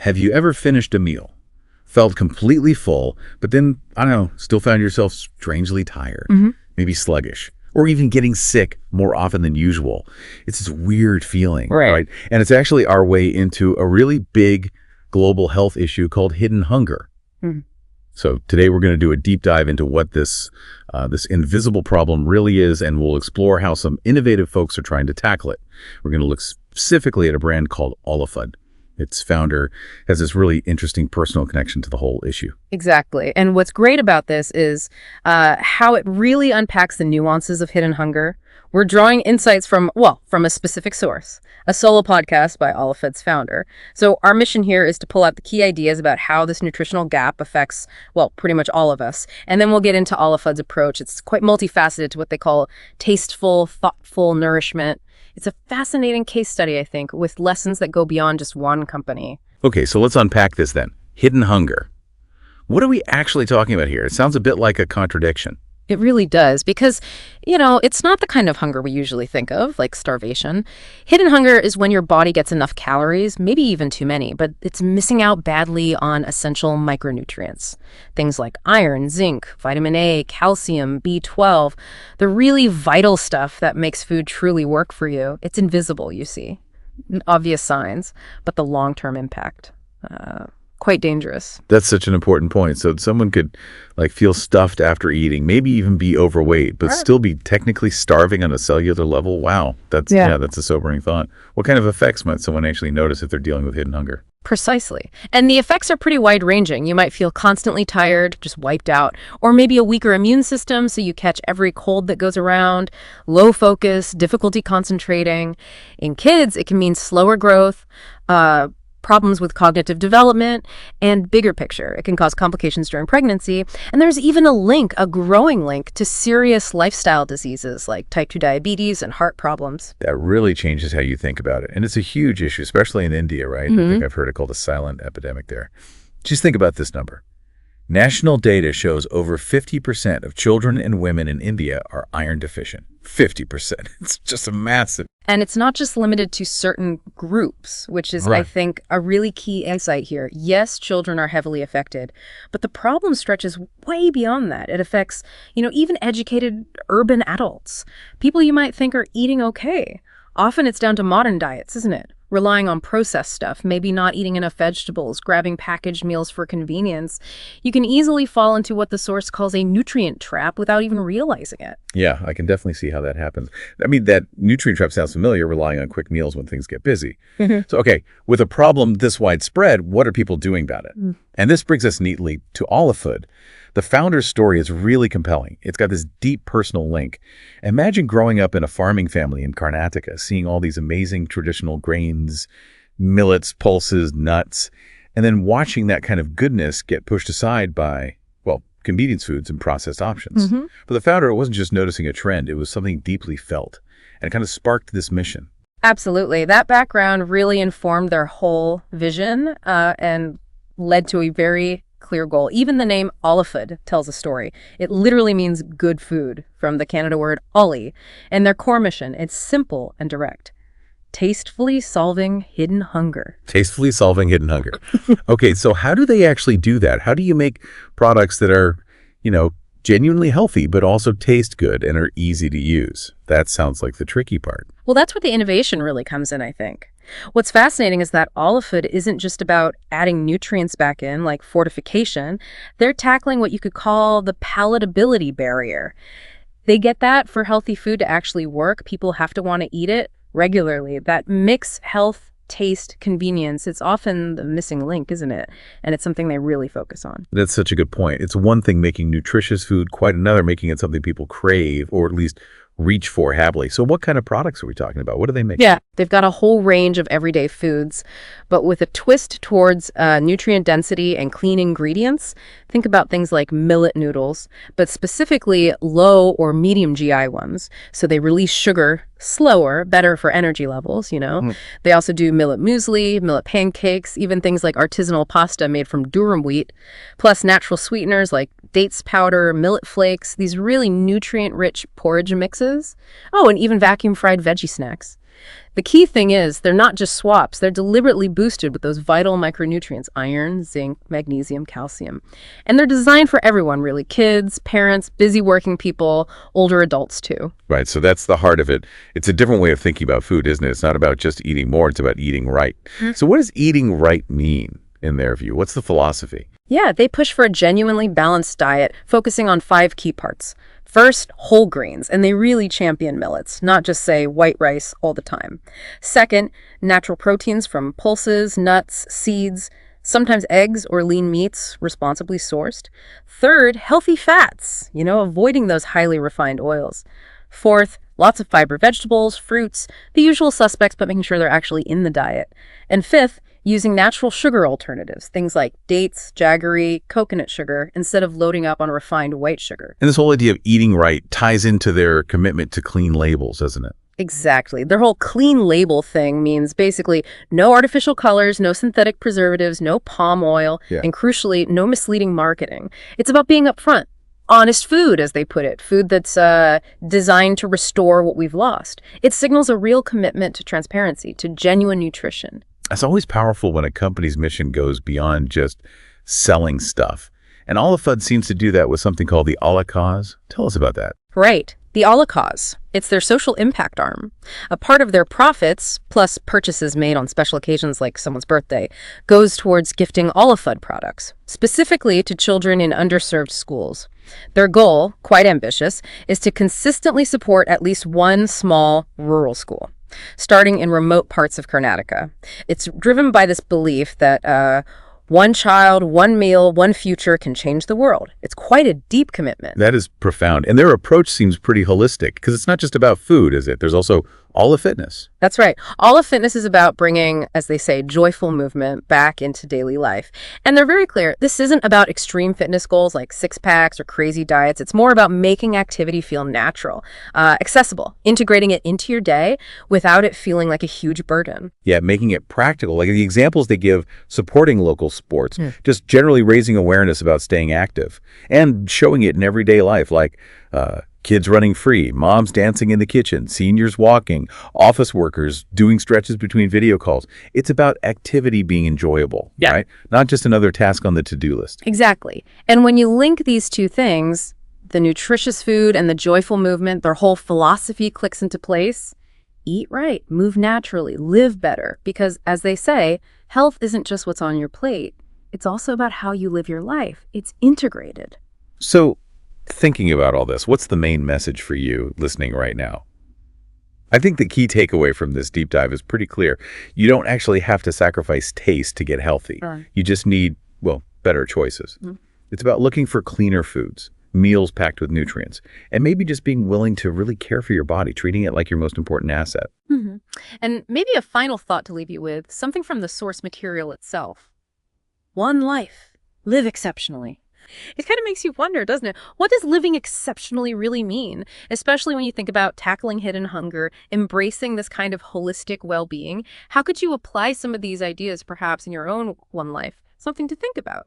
Have you ever finished a meal, felt completely full, but then, I don't know, still found yourself strangely tired, maybe sluggish, or even getting sick more often than usual? It's this weird feeling, right? And it's actually our way into a really big global health issue called hidden hunger. So today we're going to do a deep dive into what this invisible problem really is, and we'll explore how some innovative folks are trying to tackle it. We're going to look specifically at a brand called Ollefud. Its founder has this really interesting personal connection to the whole issue. Exactly. And what's great about this is how it really unpacks the nuances of hidden hunger. We're drawing insights from a specific source, a solo podcast by Ollefud's founder. So our mission here is to pull out the key ideas about how this nutritional gap affects, pretty much all of us. And then we'll get into Ollefud's approach. It's quite multifaceted to what they call tasteful, thoughtful nourishment. It's a fascinating case study, I think, with lessons that go beyond just one company. Okay, so let's unpack this then. Hidden hunger. What are we actually talking about here? It sounds a bit like a contradiction. It really does, because, it's not the kind of hunger we usually think of, like starvation. Hidden hunger is when your body gets enough calories, maybe even too many, but it's missing out badly on essential micronutrients. Things like iron, zinc, vitamin A, calcium, B12, the really vital stuff that makes food truly work for you. It's invisible, you see. Obvious signs, but the long-term impact, quite dangerous. That's such an important point. So someone could feel stuffed after eating, maybe even be overweight, but still be technically starving on a cellular level. Wow. That's a sobering thought. What kind of effects might someone actually notice if they're dealing with hidden hunger? Precisely. And the effects are pretty wide-ranging. You might feel constantly tired, just wiped out, or maybe a weaker immune system, so you catch every cold that goes around, low focus, difficulty concentrating. In kids, it can mean slower growth, problems with cognitive development, and bigger picture. It can cause complications during pregnancy. And there's even a growing link to serious lifestyle diseases like type 2 diabetes and heart problems. That really changes how you think about it. And it's a huge issue, especially in India, right? I think I've heard it called a silent epidemic there. Just think about this number. National data shows over 50% of children and women in India are iron deficient. 50%. It's just a massive. And it's not just limited to certain groups, which is, I think, a really key insight here. Yes, children are heavily affected, but the problem stretches way beyond that. It affects, even educated urban adults, people you might think are eating okay. Often it's down to modern diets, isn't it? Relying on processed stuff, maybe not eating enough vegetables, grabbing packaged meals for convenience. You can easily fall into what the source calls a nutrient trap without even realizing it. Yeah, I can definitely see how that happens. I mean, that nutrient trap sounds familiar, relying on quick meals when things get busy. So, okay, with a problem this widespread, what are people doing about it? And this brings us neatly to Ollefud. The founder's story is really compelling. It's got this deep personal link. Imagine growing up in a farming family in Karnataka, seeing all these amazing traditional grains, millets, pulses, nuts, and then watching that kind of goodness get pushed aside by, convenience foods and processed options. For the founder, it wasn't just noticing a trend. It was something deeply felt, and it kind of sparked this mission. Absolutely. That background really informed their whole vision and led to a very clear goal. Even the name Ollefud tells a story. It literally means good food, from the Canada word Olle. And their core mission, it's simple and direct. Tastefully solving hidden hunger. Tastefully solving hidden hunger. Okay, so how do they actually do that? How do you make products that are, genuinely healthy, but also taste good and are easy to use? That sounds like the tricky part. Well, that's where the innovation really comes in, I think. What's fascinating is that Ollefud isn't just about adding nutrients back in, like fortification. They're tackling what you could call the palatability barrier. They get that for healthy food to actually work, people have to want to eat it regularly. That mix health, taste, convenience, it's often the missing link, isn't it? And it's something they really focus on. That's such a good point. It's one thing making nutritious food, quite another making it something people crave or at least reach for happily. So what kind of products are we talking about? What do they make? Yeah, they've got a whole range of everyday foods, but with a twist towards nutrient density and clean ingredients. Think about things like millet noodles, but specifically low or medium GI ones. So they release sugar slower, better for energy levels, They also do millet muesli, millet pancakes, even things like artisanal pasta made from durum wheat, plus natural sweeteners like dates powder, millet flakes, these really nutrient-rich porridge mixes. Oh, and even vacuum-fried veggie snacks. The key thing is they're not just swaps. They're deliberately boosted with those vital micronutrients, iron, zinc, magnesium, calcium. And they're designed for everyone, really. Kids, parents, busy working people, older adults too. Right, so that's the heart of it. It's a different way of thinking about food, isn't it? It's not about just eating more, it's about eating right. So what does eating right mean in their view? What's the philosophy? Yeah, they push for a genuinely balanced diet, focusing on 5 key parts. First, whole grains, and they really champion millets, not just say white rice all the time. Second, natural proteins from pulses, nuts, seeds, sometimes eggs or lean meats, responsibly sourced. Third, healthy fats, avoiding those highly refined oils. Fourth, lots of fiber vegetables, fruits, the usual suspects, but making sure they're actually in the diet. And fifth, using natural sugar alternatives, things like dates, jaggery, coconut sugar, instead of loading up on refined white sugar. And this whole idea of eating right ties into their commitment to clean labels, doesn't it? Exactly. Their whole clean label thing means basically no artificial colors, no synthetic preservatives, no palm oil, and crucially, no misleading marketing. It's about being upfront. Honest food, as they put it, food that's designed to restore what we've lost. It signals a real commitment to transparency, to genuine nutrition. It's always powerful when a company's mission goes beyond just selling stuff. And Ollefud seems to do that with something called the Olle Cause. Tell us about that. Right. The Olle Cause. It's their social impact arm. A part of their profits, plus purchases made on special occasions like someone's birthday, goes towards gifting Ollefud products, specifically to children in underserved schools. Their goal, quite ambitious, is to consistently support at least one small rural school, starting in remote parts of Karnataka. It's driven by this belief that one child, one meal, one future can change the world. It's quite a deep commitment. That is profound. And their approach seems pretty holistic because it's not just about food, is it? There's also OlleFitness. That's right. OlleFitness is about bringing, as they say, joyful movement back into daily life. And they're very clear. This isn't about extreme fitness goals like six-packs or crazy diets. It's more about making activity feel natural, accessible, integrating it into your day without it feeling like a huge burden. Yeah, making it practical. Like the examples they give, supporting local sports, just generally raising awareness about staying active and showing it in everyday life, like kids running free, moms dancing in the kitchen, seniors walking, office workers doing stretches between video calls. It's about activity being enjoyable, right? Not just another task on the to-do list. Exactly. And when you link these two things, the nutritious food and the joyful movement, their whole philosophy clicks into place. Eat right, move naturally, live better. Because as they say, health isn't just what's on your plate. It's also about how you live your life. It's integrated. So, thinking about all this, what's the main message for you listening right now? I think the key takeaway from this deep dive is pretty clear. You don't actually have to sacrifice taste to get healthy. You just need, better choices. It's about looking for cleaner foods, meals packed with nutrients, and maybe just being willing to really care for your body, treating it like your most important asset. And maybe a final thought to leave you with, something from the source material itself. One life. Live exceptionally. It kind of makes you wonder, doesn't it? What does living exceptionally really mean? Especially when you think about tackling hidden hunger, embracing this kind of holistic well-being. How could you apply some of these ideas perhaps in your own one life? Something to think about.